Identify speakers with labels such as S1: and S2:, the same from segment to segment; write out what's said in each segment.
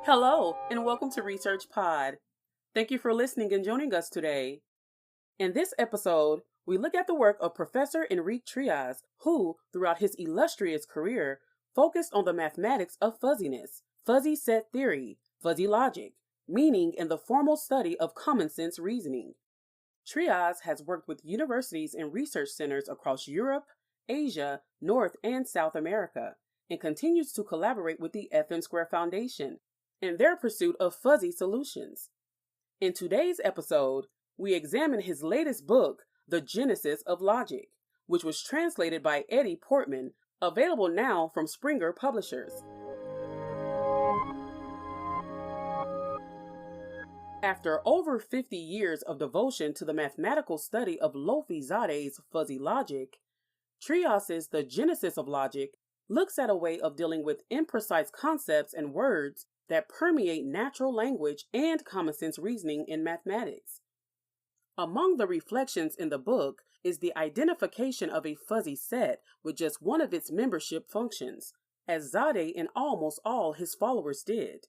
S1: Hello, and welcome to ResearchPod. Thank you for listening and joining us today. In this episode, we look at the work of Professor Enric Trillas, who, throughout his illustrious career, focused on the mathematics of fuzziness, fuzzy set theory, fuzzy logic, meaning, and the formal study of common sense reasoning. Trias has worked with universities and research centers across Europe, Asia, North and South America, and continues to collaborate with the FM² Foundation in their pursuit of fuzzy solutions. In today's episode, we examine his latest book, The Genesis of Logic, which was translated by Eddie Portman, available now from Springer Publishers. After over 50 years of devotion to the mathematical study of Lofi-Zadeh's fuzzy logic, Trias's The Genesis of Logic looks at a way of dealing with imprecise concepts and words that permeate natural language and common sense reasoning in mathematics. Among the reflections in the book is the identification of a fuzzy set with just one of its membership functions, as Zadeh and almost all his followers did.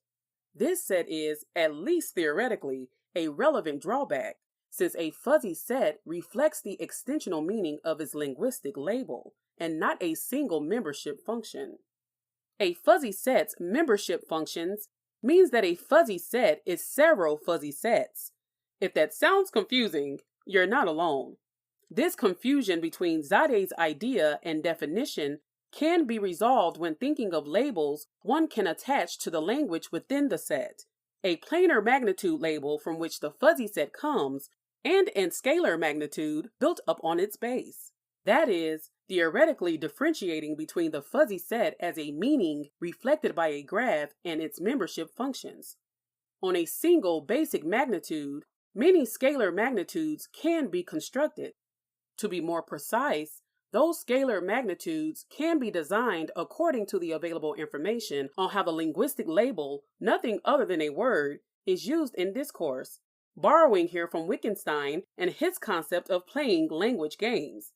S1: This set is, at least theoretically, a relevant drawback, since a fuzzy set reflects the extensional meaning of its linguistic label, and not a single membership function. A fuzzy set's membership functions means that a fuzzy set is several fuzzy sets. If that sounds confusing, you're not alone. This confusion between Zadeh's idea and definition can be resolved when thinking of labels one can attach to the language within the set, a planar magnitude label from which the fuzzy set comes, and in scalar magnitude built up on its base. That is, theoretically differentiating between the fuzzy set as a meaning reflected by a graph and its membership functions. On a single basic magnitude, many scalar magnitudes can be constructed. To be more precise, those scalar magnitudes can be designed according to the available information on how the linguistic label, nothing other than a word, is used in discourse, borrowing here from Wittgenstein and his concept of playing language games.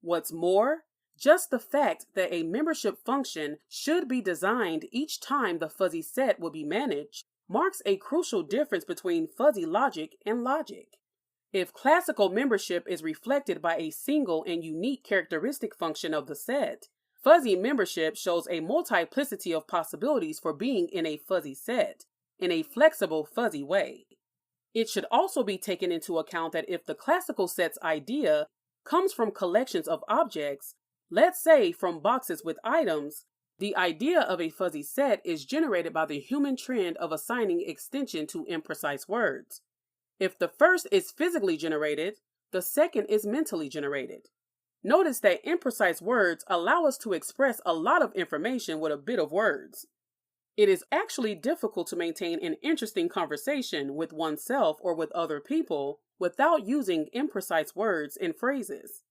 S1: What's more, just the fact that a membership function should be designed each time the fuzzy set will be managed marks a crucial difference between fuzzy logic and logic. If classical membership is reflected by a single and unique characteristic function of the set, fuzzy membership shows a multiplicity of possibilities for being in a fuzzy set, in a flexible fuzzy way. It should also be taken into account that if the classical set's idea comes from collections of objects, let's say from boxes with items, the idea of a fuzzy set is generated by the human trend of assigning extension to imprecise words. If the first is physically generated, the second is mentally generated. Notice that imprecise words allow us to express a lot of information with a bit of words. It is actually difficult to maintain an interesting conversation with oneself or with other people without using imprecise words and phrases.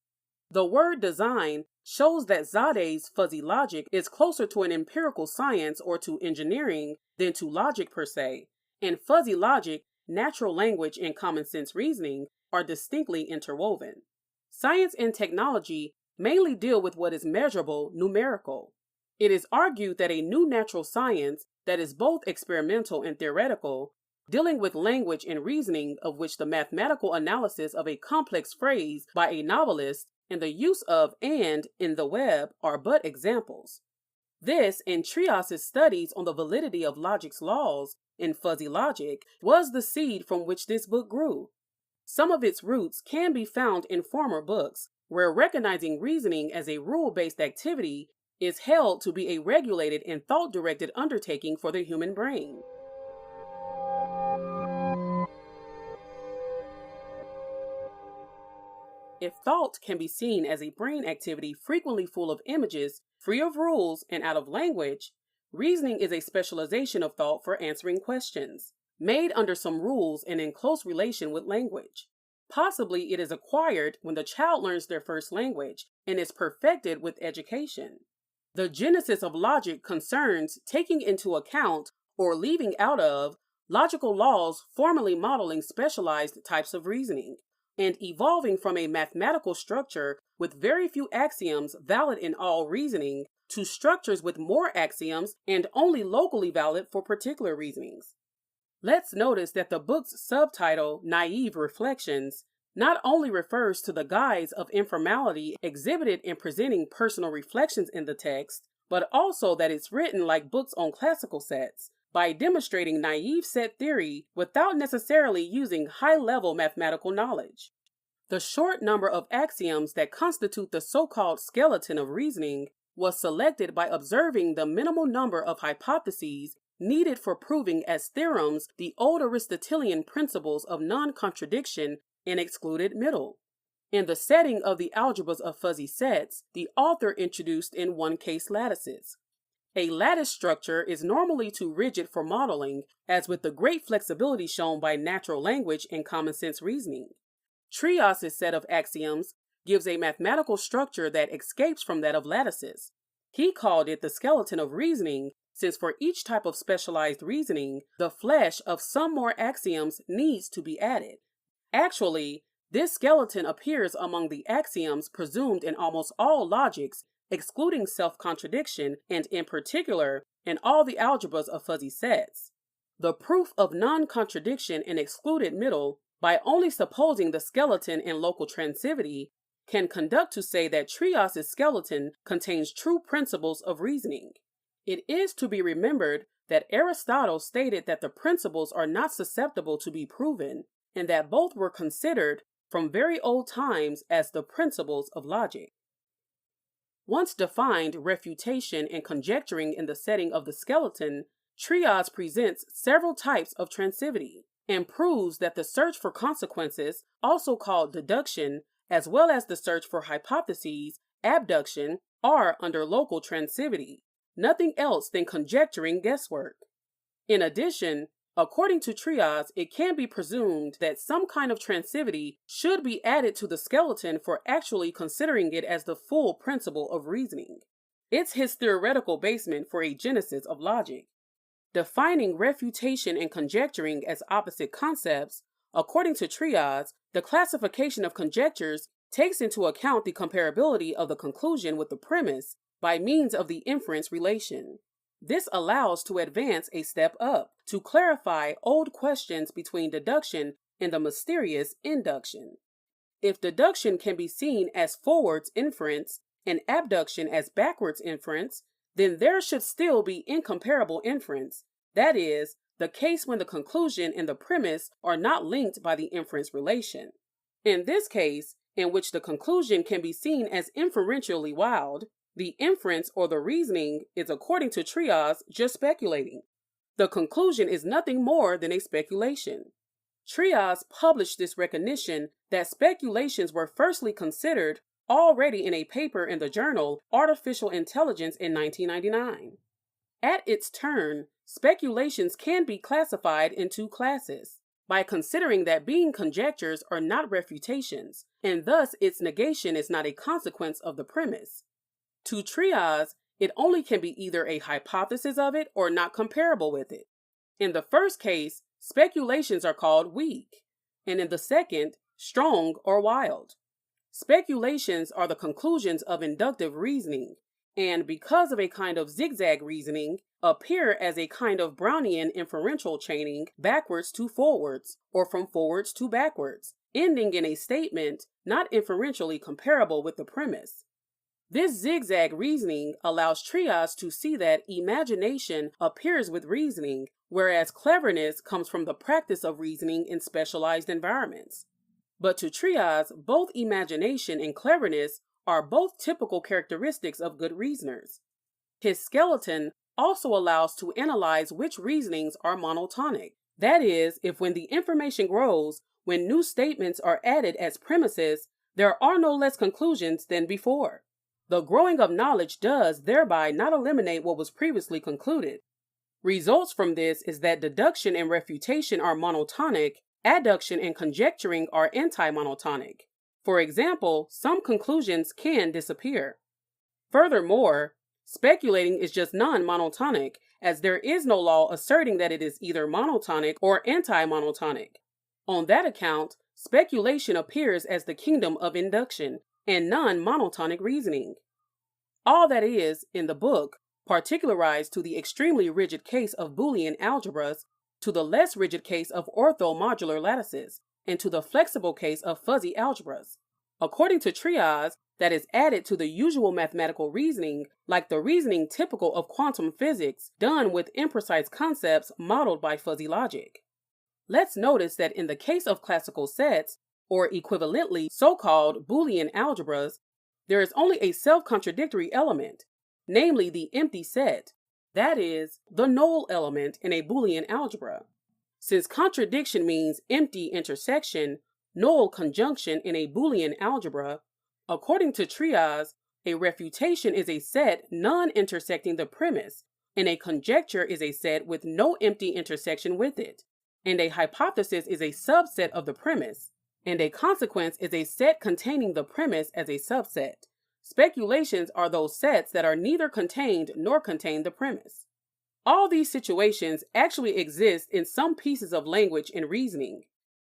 S1: The word design shows that Zadeh's fuzzy logic is closer to an empirical science or to engineering than to logic per se, and fuzzy logic, natural language, and common sense reasoning are distinctly interwoven. Science and technology mainly deal with what is measurable, numerical. It is argued that a new natural science that is both experimental and theoretical, dealing with language and reasoning, of which the mathematical analysis of a complex phrase by a novelist and the use of "and" in the web are but examples. This, and Trias's studies on the validity of logic's laws in fuzzy logic, was the seed from which this book grew. Some of its roots can be found in former books, where recognizing reasoning as a rule-based activity is held to be a regulated and thought-directed undertaking for the human brain. If thought can be seen as a brain activity frequently full of images, free of rules, and out of language, reasoning is a specialization of thought for answering questions, made under some rules and in close relation with language. Possibly it is acquired when the child learns their first language and is perfected with education. The genesis of logic concerns taking into account or leaving out of logical laws formally modeling specialized types of reasoning, and evolving from a mathematical structure with very few axioms valid in all reasoning to structures with more axioms and only locally valid for particular reasonings. Let's notice that the book's subtitle, Naive Reflections, not only refers to the guise of informality exhibited in presenting personal reflections in the text, but also that it's written like books on classical sets, by demonstrating naive set theory without necessarily using high-level mathematical knowledge. The short number of axioms that constitute the so-called skeleton of reasoning was selected by observing the minimal number of hypotheses needed for proving as theorems the old Aristotelian principles of non-contradiction and excluded middle. In the setting of the algebras of fuzzy sets, the author introduced in one-case lattices. A lattice structure is normally too rigid for modeling, as with the great flexibility shown by natural language and common sense reasoning. Trias' set of axioms gives a mathematical structure that escapes from that of lattices. He called it the skeleton of reasoning, since for each type of specialized reasoning, the flesh of some more axioms needs to be added. Actually, this skeleton appears among the axioms presumed in almost all logics, excluding self-contradiction, and in particular, in all the algebras of fuzzy sets. The proof of non-contradiction and excluded middle, by only supposing the skeleton in local transitivity, can conduct to say that Trias' skeleton contains true principles of reasoning. It is to be remembered that Aristotle stated that the principles are not susceptible to be proven, and that both were considered from very old times as the principles of logic. Once defined refutation and conjecturing in the setting of the skeleton, Trias presents several types of transitivity and proves that the search for consequences, also called deduction, as well as the search for hypotheses, abduction, are under local transitivity, nothing else than conjecturing guesswork. In addition, according to Trias, it can be presumed that some kind of transitivity should be added to the skeleton for actually considering it as the full principle of reasoning. It's his theoretical basement for a genesis of logic. Defining refutation and conjecturing as opposite concepts, according to Trias, the classification of conjectures takes into account the comparability of the conclusion with the premise by means of the inference relation. This allows to advance a step up, to clarify old questions between deduction and the mysterious induction. If deduction can be seen as forwards inference and abduction as backwards inference, then there should still be incomparable inference, that is, the case when the conclusion and the premise are not linked by the inference relation. In this case, in which the conclusion can be seen as inferentially wild, the inference or the reasoning is, according to Trias, just speculating. The conclusion is nothing more than a speculation. Trias published this recognition that speculations were firstly considered already in a paper in the journal Artificial Intelligence in 1999. At its turn, speculations can be classified in two classes, by considering that being conjectures are not refutations, and thus its negation is not a consequence of the premise. To Trias, it only can be either a hypothesis of it or not comparable with it. In the first case, speculations are called weak, and in the second, strong or wild. Speculations are the conclusions of inductive reasoning, and because of a kind of zigzag reasoning, appear as a kind of Brownian inferential chaining backwards to forwards, or from forwards to backwards, ending in a statement not inferentially comparable with the premise. This zigzag reasoning allows Trias to see that imagination appears with reasoning, whereas cleverness comes from the practice of reasoning in specialized environments. But to Trias, both imagination and cleverness are both typical characteristics of good reasoners. His skeleton also allows to analyze which reasonings are monotonic. That is, if when the information grows, when new statements are added as premises, there are no less conclusions than before. The growing of knowledge does thereby not eliminate what was previously concluded. Results from this is that deduction and refutation are monotonic, adduction and conjecturing are anti-monotonic. For example, some conclusions can disappear. Furthermore, speculating is just non-monotonic, as there is no law asserting that it is either monotonic or anti-monotonic. On that account, speculation appears as the kingdom of induction and non-monotonic reasoning. All that is, in the book, particularized to the extremely rigid case of Boolean algebras, to the less rigid case of orthomodular lattices, and to the flexible case of fuzzy algebras. According to Trias, that is added to the usual mathematical reasoning, like the reasoning typical of quantum physics, done with imprecise concepts modeled by fuzzy logic. Let's notice that in the case of classical sets, or equivalently so-called Boolean algebras, there is only a self-contradictory element, namely the empty set, that is, the null element in a Boolean algebra. Since contradiction means empty intersection, null conjunction in a Boolean algebra, according to Trias, a refutation is a set non-intersecting the premise, and a conjecture is a set with no empty intersection with it, and a hypothesis is a subset of the premise, and a consequence is a set containing the premise as a subset. Speculations are those sets that are neither contained nor contain the premise. All these situations actually exist in some pieces of language and reasoning.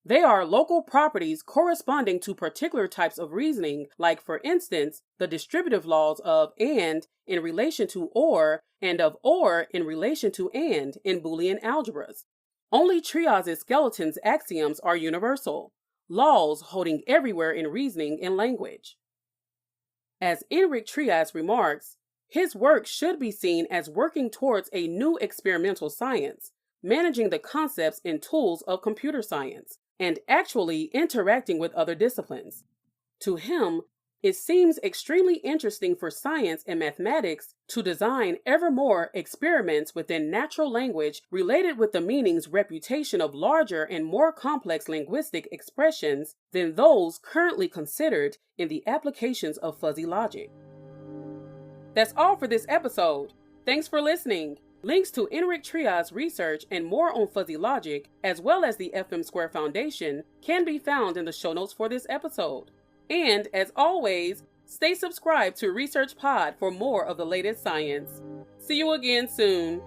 S1: They are local properties corresponding to particular types of reasoning, like, for instance, the distributive laws of and in relation to or, and of or in relation to and in Boolean algebras. Only Trias' skeleton's axioms are universal, laws holding everywhere in reasoning and language. As Enric Trillas remarks, his work should be seen as working towards a new experimental science, managing the concepts and tools of computer science, and actually interacting with other disciplines. To him, it seems extremely interesting for science and mathematics to design ever more experiments within natural language related with the meaning's reputation of larger and more complex linguistic expressions than those currently considered in the applications of fuzzy logic. That's all for this episode. Thanks for listening. Links to Enric Trillas' research and more on fuzzy logic, as well as the FM Square Foundation, can be found in the show notes for this episode. And, as always, stay subscribed to ResearchPod for more of the latest science. See you again soon.